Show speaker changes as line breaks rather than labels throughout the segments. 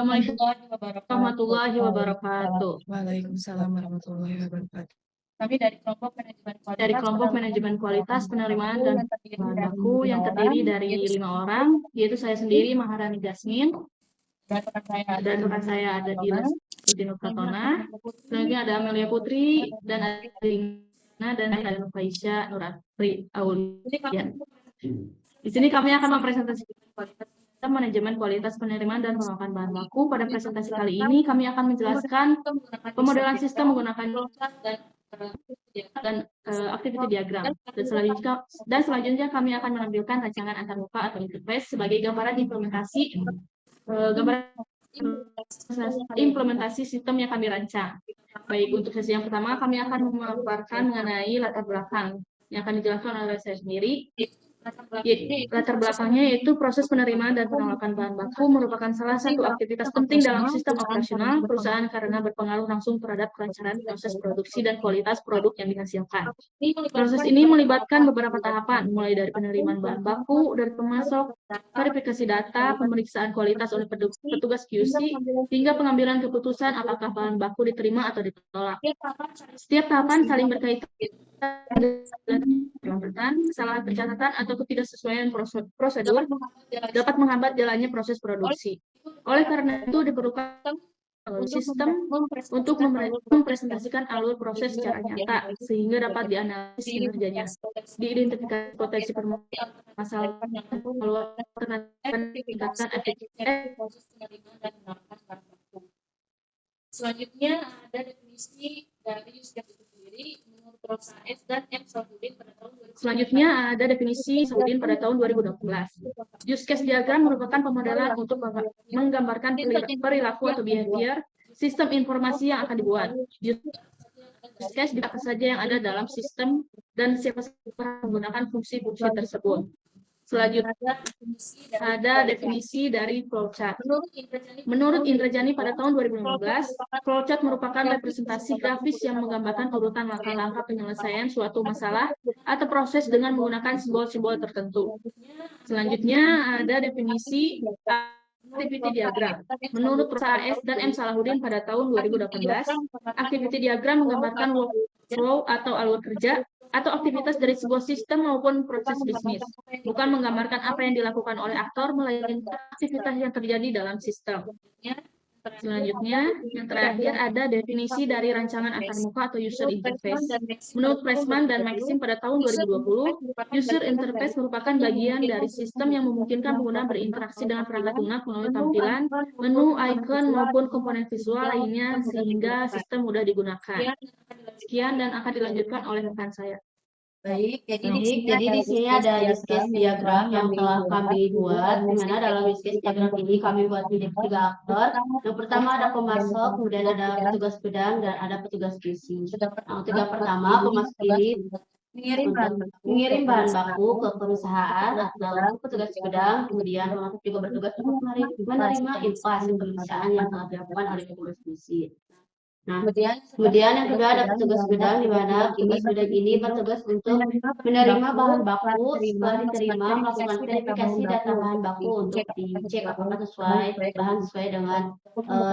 Assalamualaikum warahmatullahi wabarakatuh.
Waalaikumsalam warahmatullahi wabarakatuh.
Kami dari kelompok manajemen kualitas penerimaan dan bahan baku yang terdiri dari 5 orang, yaitu saya sendiri Maharani Jasmine, dan rekan saya ada Dimas Putino Pratona, selanjutnya ada Amelia Putri, dan ada Lina, dan ada Nufaisya Nurafri Aulia. Di sini kami akan mempresentasikan kualitas manajemen kualitas penerimaan dan penolakan bahan baku. Pada presentasi kali ini kami akan menjelaskan pemodelan sistem menggunakan dan activity diagram. Dan selanjutnya kami akan menampilkan rancangan antarmuka atau interface sebagai gambaran implementasi sistem yang kami rancang. Baik, untuk sesi yang pertama kami akan memaparkan mengenai latar belakang yang akan dijelaskan oleh saya sendiri. Latar belakangnya yaitu proses penerimaan dan penolakan bahan baku merupakan salah satu aktivitas penting dalam sistem operasional perusahaan karena berpengaruh langsung terhadap kelancaran proses produksi dan kualitas produk yang dihasilkan. Proses ini melibatkan beberapa tahapan, mulai dari penerimaan bahan baku dari pemasok, verifikasi data, pemeriksaan kualitas oleh petugas QC, hingga pengambilan keputusan apakah bahan baku diterima atau ditolak. Setiap tahapan saling berkaitan. Kesalahan pencatatan atau ketidaksesuaian prosedur dapat menghambat jalannya proses produksi. Oleh karena itu diperlukan sistem untuk mempresentasikan alur proses secara nyata sehingga dapat dianalisis kinerjanya, diidentifikasi potensi permasalahan, meningkatkan efektivitas. Selanjutnya ada definisi dari use case itu sendiri menurut Rosa S dan M. Saludin pada tahun 2012. Selanjutnya ada definisi Saludin pada tahun 2012. Use case diagram merupakan pemodelan untuk menggambarkan perilaku atau behavior sistem informasi yang akan dibuat. Use case apa saja yang ada dalam sistem dan siapa saja menggunakan fungsi-fungsi tersebut. Selanjutnya ada definisi dari flowchart. Menurut Indrajani pada tahun 2015, flowchart merupakan representasi grafis yang menggambarkan urutan langkah-langkah penyelesaian suatu masalah atau proses dengan menggunakan simbol-simbol tertentu. Selanjutnya ada definisi activity diagram. Menurut Rosa S. dan M. Salahuddin pada tahun 2018, activity diagram menggambarkan workflow atau alur kerja atau aktivitas dari sebuah sistem maupun proses bisnis, bukan menggambarkan apa yang dilakukan oleh aktor, melainkan aktivitas yang terjadi dalam sistem. Selanjutnya, yang terakhir ada definisi dari rancangan antarmuka atau user interface. Menurut Pressman dan Maxim pada tahun 2020, user interface merupakan bagian dari sistem yang memungkinkan pengguna berinteraksi dengan perangkat lunak melalui tampilan, menu, icon, maupun komponen visual lainnya sehingga sistem mudah digunakan. Sekian dan akan dilanjutkan oleh rekan saya.
Baik, jadi di sini ada use case diagram yang telah kami buat, di mana dalam use case diagram ini kami buat menjadi 3 aktor. Yang pertama ada pemasok, kemudian ada petugas gudang, dan ada petugas QC. Nah, untuk yang pertama, pemasok ini mengirim bahan baku ke perusahaan atau petugas gudang, kemudian pemasok juga bertugas untuk menerima info hasil pemeriksaan yang telah dilakukan oleh petugas QC. Nah, kemudian yang kedua ada petugas gudang, di mana petugas gudang ini bertugas untuk menerima bahan baku. Setelah diterima, melakukan verifikasi data bahan baku untuk dicek apakah bahan sesuai dengan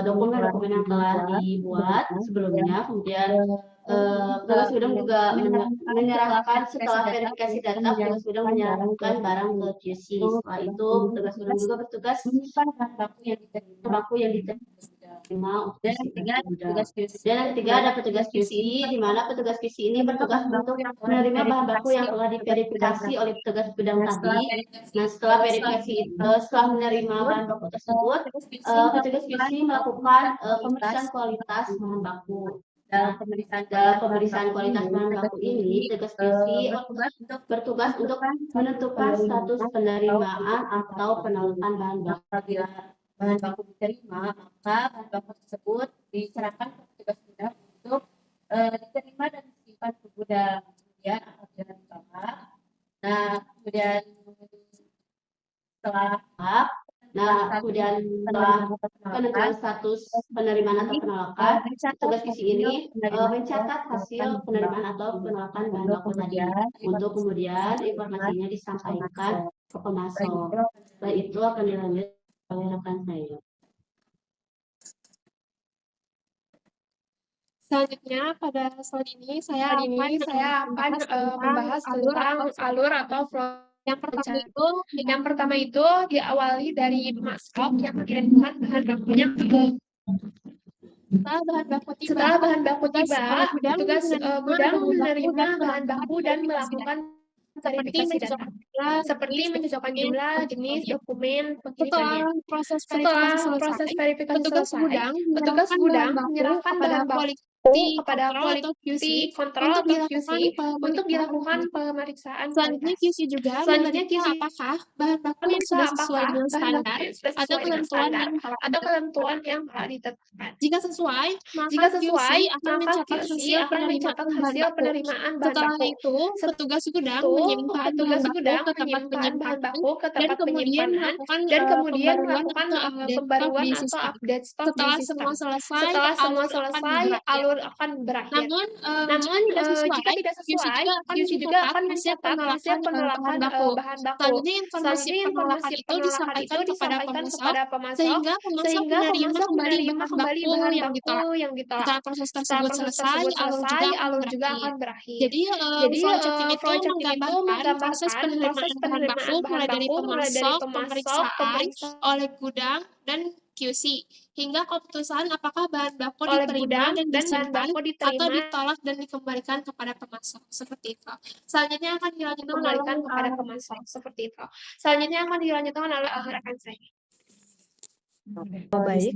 dokumen-dokumen yang telah dibuat sebelumnya. Kemudian petugas gudang juga menyerahkan, setelah verifikasi data, petugas gudang menyerahkan barang ke QC. Setelah itu petugas gudang juga bertugas menyimpan baku yang diterima untuk dan yang ketiga ada petugas QC, di mana petugas QC ini bertugas untuk menerima bahan baku yang telah diverifikasi oleh petugas gudang tadi. Nah, setelah verifikasi itu, setelah menerima bahan baku tersebut, petugas QC melakukan pemeriksaan kualitas bahan baku. Dalam pemeriksaan kualitas bahan baku ini, petugas QC bertugas untuk menentukan status penerimaan atau penolakan bahan baku. Bahan baku diterima, maka bahan baku tersebut diserahkan ke petugas gudang untuk diterima dan disimpan ke gudang. Kemudian apabila ditolak, nah kemudian setelah penentuan status penerimaan atau penolakan, petugas QC ini mencatat hasil penerimaan atau penolakan bahan baku tadi untuk kemudian informasinya disampaikan ke pemasok. Setelah itu akan dilanjut oleh rekan saya.
Selanjutnya pada slide ini saya akan membahas tentang alur atau flow. Yang pertama itu diawali dari pemasok yang mengirimkan bahan bakunya ke setelah bahan baku tiba, petugas gudang menerima bahan baku dan melakukan verifikasi data, seperti mencocokkan jumlah, jenis, dokumen, pengirimannya. Setelah proses verifikasi selesai, petugas gudang menyerahkan bahan baku kepada quality control atau QC untuk dilakukan pemeriksaan
Selanjutnya
kualitas.
QC juga
Selanjutnya
memeriksa
QC
apakah bahan baku yang sudah sesuai dengan standar atau ketentuan yang telah
atau ketentuan yang telah ditetapkan.
Jika sesuai,
Jika
maka
sesuai,
QC akan
maka
mencatat
QC
hasil
akan mencatat
penerimaan bahan
hasil
baku.
penerimaan bahan
Setelah
baku.
itu, petugas gudang
Itu,
menyimpang
petugas
bahan
gudang
baku ke tempat
menyimpan bahan
penyimpanan
baku ke
dan
tempat
kemudian
penyimpanan
melakukan
dan kemudian
pembaruan
melakukan
atau update stok
pembaruan
di
atau
sistem.
update stok di
Setelah
sistem.
semua selesai,
Setelah semua
alur akan
selesai,
berakhir.
alur akan berakhir.
Namun,
Namun,
jika tidak sesuai, QC juga akan mencatat hasil penolakan bahan baku. Selanjutnya informasi penolakan itu disampaikan kepada pemasok, sehingga pemasok menerima kembali bahan baku yang ditolak.
yang ditolak.
Setelah proses
Setelah
tersebut
proses
selesai,
tersebut
alur juga akan berakhir. Jadi, flowchart ini tuh menggambarkan proses penerimaan bahan baku mulai dari pemasok, pemeriksaan oleh gudang, dan QC, hingga keputusan apakah bahan baku
oleh
diterima
gudang
dan
dan bahan
disimpan
baku
atau
diterima
ditolak dan dikembalikan kepada pemasok. Seperti itu. Selanjutnya akan dilanjutkan
kembalikan
oleh
kepada pemasok seperti itu. Selanjutnya akan dilanjutkan oleh rekan saya.
Baik,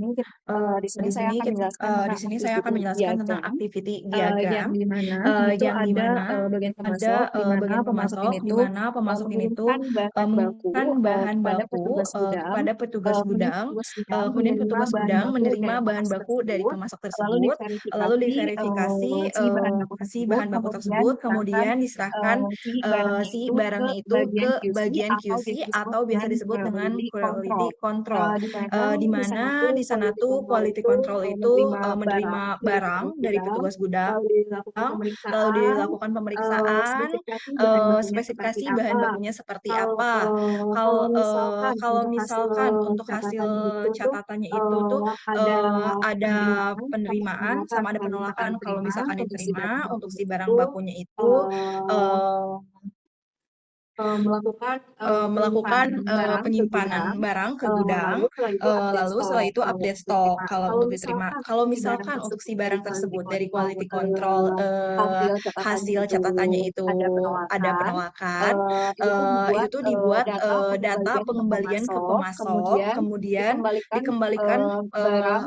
Di sini saya akan menjelaskan
di sini saya akan menjelaskan tentang activity diagram,
yang dimana itu
yang
ada
dimana
bagian
ada
pemasok, di mana
bagian
pemasok
pemasok,
ini
di
tuh
mana pemasok ini tuh
mengirimkan bahan
mengirimkan bahan
baku kepada
baku
petugas gudang,
kepada petugas gudang, kemudian
menerima
petugas
bahan
gudang
baku
menerima
dari
bahan
pemasok
baku dari
tersebut,
pemasok
lalu
tersebut, lalu diverifikasi
si bahan baku tersebut,
kemudian diserahkan si barangnya itu ke bagian QC atau biasa disebut dengan quality control. Di mana di sana tuh quality control itu menerima barang dari petugas gudang, lalu dilakukan pemeriksaan, spesifikasi bahan bakunya seperti apa. Kalau misalkan untuk hasil catatannya itu tuh ada penerimaan sama ada penolakan. Kalau misalkan diterima untuk si barang bakunya itu melakukan penyimpanan barang ke gudang, lalu setelah itu update stok kalau untuk diterima. Kalau misalkan untuk si barang tersebut dari quality control hasil catatannya itu ada penolakan, itu tuh dibuat data pengembalian ke pemasok, kemudian dikembalikan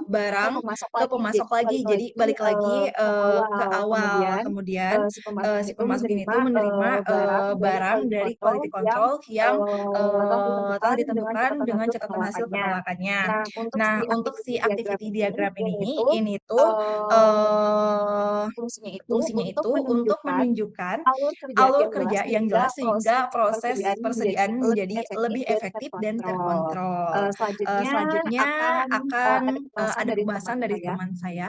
barang ke pemasok lagi. Jadi balik lagi ke awal, kemudian si pemasok ini tuh menerima barang dari quality control yang telah ditentukan dengan catatan hasil penolakannya. Nah, untuk si activity diagram ini tuh fungsinya itu untuk menunjukkan alur kerja yang jelas sehingga proses persediaan menjadi lebih efektif dan terkontrol. Selanjutnya akan ada pembahasan dari teman saya.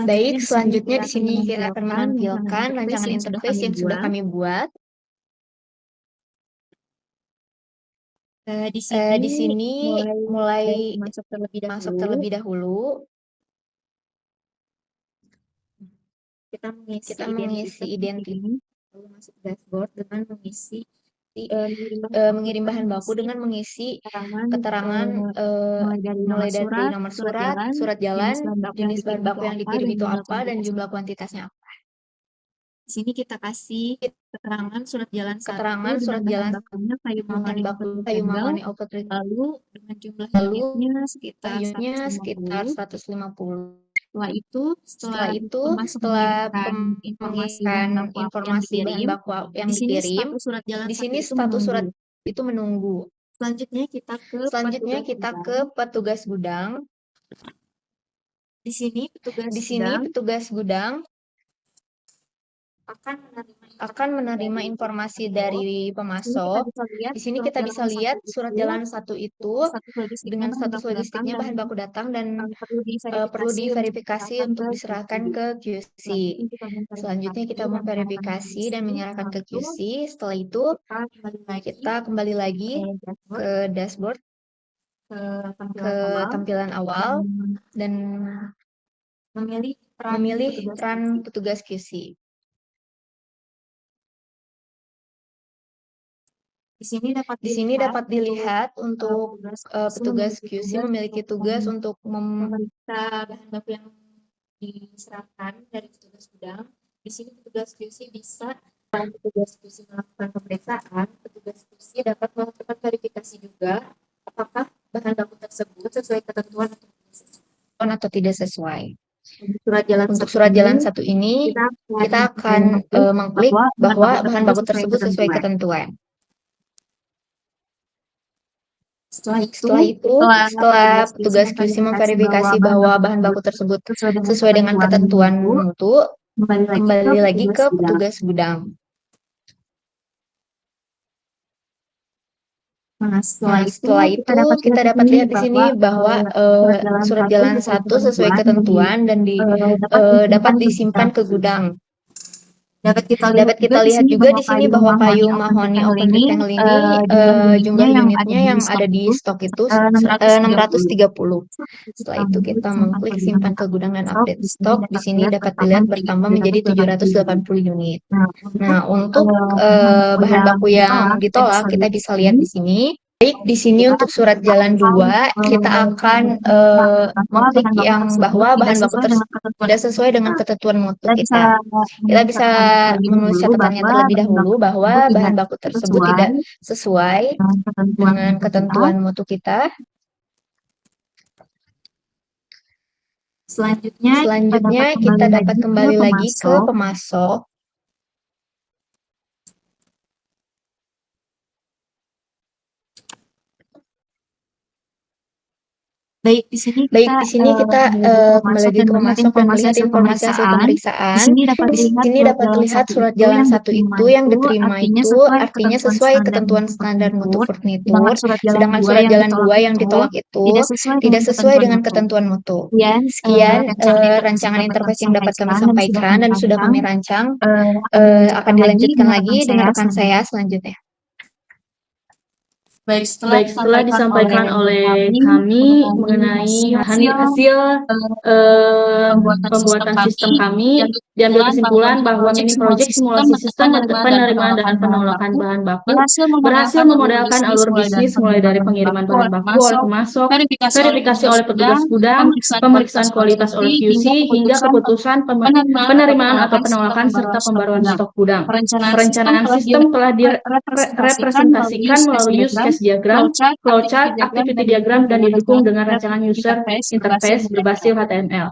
Baik, selanjutnya di sini kita akan menampilkan rancangan interface yang sudah kami buat.
di
Di sini mulai
masuk terlebih
masuk terlebih dahulu.
kita
Kita mengisi identitas,
lalu masuk dashboard dengan mengisi
mengirim bahan baku dengan mengisi keterangan mulai dari nomor surat, surat jalan, jenis bahan baku yang dikirim itu apa, dan jumlah kuantitasnya apa.
Di sini kita kasih keterangan surat jalan
Keterangan surat jalan
bakunya kayu
bahan baku kayu mahoni open
lalu dengan jumlah
lalu
sekitar
unitnya sekitar 150.
Setelah itu setelah
mengirimkan informasi bahan baku yang dikirim, di sini status surat itu menunggu.
Selanjutnya
kita ke petugas gudang.
Di sini
petugas gudang akan menerima informasi dari pemasok. Di sini kita bisa lihat surat jalan 1 itu dengan status logistiknya bahan baku datang dan perlu diverifikasi untuk diserahkan ke QC. Selanjutnya kita memverifikasi dan menyerahkan ke QC. Setelah itu kita kembali lagi ke dashboard, ke tampilan awal, dan
memilih peran petugas QC. Di sini dapat dilihat untuk petugas QC memiliki tugas untuk
memeriksa bahan baku yang diserahkan dari petugas gudang. Di sini petugas QC bisa petugas QC melakukan pemeriksaan, petugas QC dapat melakukan verifikasi juga apakah bahan baku tersebut sesuai ketentuan
atau tidak sesuai.
Untuk surat jalan
Satu ini kita akan mengklik bahwa bahan baku tersebut sesuai ketentuan. Setelah petugas QC memverifikasi bahwa bahan baku tersebut sesuai dengan ketentuan mutu, kembali lagi ke petugas gudang.
Nah,
Setelah itu kita dapat lihat di sini bahwa surat jalan 1 sesuai ketentuan dan dapat disimpan ke gudang. Dapat kita lihat juga di sini bahwa payung mahoni open rectangle ini jumlah unitnya yang ada di stok itu 630. Setelah itu kita mengklik simpan ke gudang dan update stok. Di sini dapat dilihat bertambah menjadi 780 unit. Nah, untuk bahan baku yang ditolak kita bisa lihat di sini. Baik, di sini untuk surat jalan 2, kita akan mengklik yang bahwa bahan baku tersebut tidak sesuai dengan ketentuan mutu kita. Kita bisa menulis catatannya terlebih dahulu bahwa bahan baku tersebut tidak sesuai dengan ketentuan mutu kita. Selanjutnya kita dapat kembali lagi ke pemasok.
Baik, di sini kita
kembali lagi ke pemasok dan melihat informasi hasil pemeriksaan. Di sini dapat terlihat surat jalan 1 itu yang diterima itu artinya sesuai ketentuan standar mutu furnitur, sedangkan surat jalan 2 yang ditolak itu tidak sesuai dengan ketentuan mutu. Sekian rancangan interface yang dapat kami sampaikan dan sudah kami rancang, akan dilanjutkan lagi dengan rekan saya selanjutnya.
Baik,
Setelah disampaikan oleh kami mengenai hasil pembuatan sistem kami, diambil kesimpulan bahwa mini project simulasi sistem penerimaan dan penolakan bahan baku berhasil memodelkan alur bisnis mulai dari pengiriman bahan baku oleh pemasok, verifikasi oleh petugas gudang, pemeriksaan kualitas oleh QC, hingga keputusan penerimaan atau penolakan serta pembaruan stok gudang. Perencanaan sistem telah direpresentasikan melalui use case diagram, flowchart, activity diagram, dan didukung dengan rancangan user interface berbasis HTML.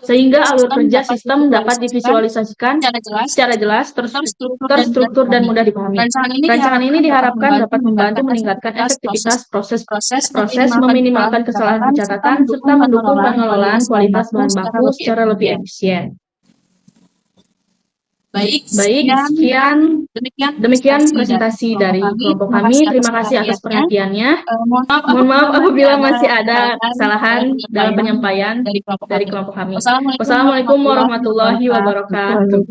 Sehingga alur kerja sistem dapat divisualisasikan secara jelas, terstruktur, dan mudah dipahami. Rancangan ini diharapkan dapat membantu meningkatkan efektivitas proses, meminimalkan kesalahan pencatatan, serta mendukung pengelolaan kualitas bahan baku secara lebih efisien.
Baik,
demikian presentasi dari kelompok kami. Terima kasih atas perhatiannya. Mohon maaf apabila masih ada kesalahan dalam penyampaian dari kelompok kami. Wassalamualaikum warahmatullahi wabarakatuh.